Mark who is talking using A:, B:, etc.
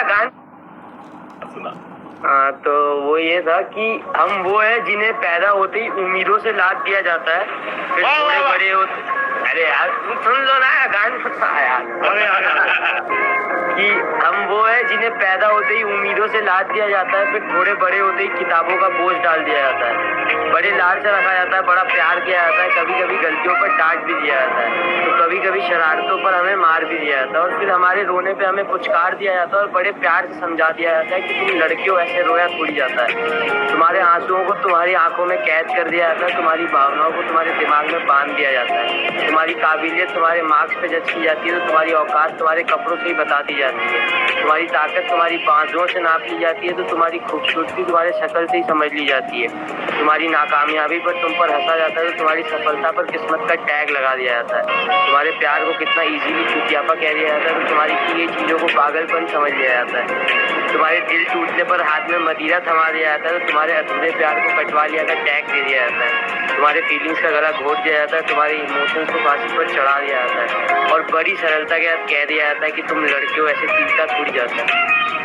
A: गान
B: सुना।
A: हाँ, तो वो ये था कि हम वो है जिन्हें पैदा होते ही उम्मीदों से लाद दिया जाता है, फिर
B: वाह,
A: थोड़े
B: वाह, वाह।
A: बड़े होते। अरे यार तुम सुन लो ना गान यार। कि हम वो है जिन्हें पैदा होते ही उम्मीदों से लाद दिया जाता है, फिर थोड़े बड़े होते ही किताबों का बोझ डाल दिया जाता है, बड़े लाड से रखा जाता है, बड़ा प्यार किया जाता है, कभी कभी गलतियों पर डांट भी दिया जाता है, तो कभी कभी शरारतों पर हमें मार भी दिया जाता है, और फिर हमारे रोने पे हमें पुचकार दिया जाता है और बड़े प्यार से समझा दिया जाता है कि तुम लड़कियों ऐसे रोया थोड़ी जाता है, तुम्हारे आंसुओं को तुम्हारी आंखों में कैद कर दिया जाता है, तुम्हारी भावनाओं को तुम्हारे दिमाग में बांध दिया जाता है, तुम्हारी काबिलियत तुम्हारे मार्क्स पे जज की जाती है, तो तुम्हारी औकात तुम्हारे कपड़ों से ही बता दी जाती है, तुम्हारी ताकत तुम्हारी बाजुओं से नाप ली जाती है, तो तुम्हारी खूबसूरती तुम्हारे शक्ल से ही समझ ली जाती है, तुम्हारी नाकामयाबी पर तुम पर हंसा जाता है, तो तुम्हारी सफलता पर किस्मत का टैग लगा दिया जाता है, तुम्हारे प्यार को कितना इजीली चुतियापा कह दिया जाता है, तो तुम्हारी की गई चीजों को पागलपन समझ लिया जाता है, तुम्हारे दिल टूटने पर हाथ में मदिरा थमा दिया जाता है, तो तुम्हारे अधूरे प्यार को कटवा लिया का टैग दे दिया जाता है, तुम्हारे फीलिंग्स का गला घोट दिया जाता है, तुम्हारे इमोशंस को फांसी पर चढ़ा दिया जाता है, और बड़ी सरलता के साथ कह दिया जाता है कि तुम लड़कियों ऐसे टूटा थोड़ी जाता है।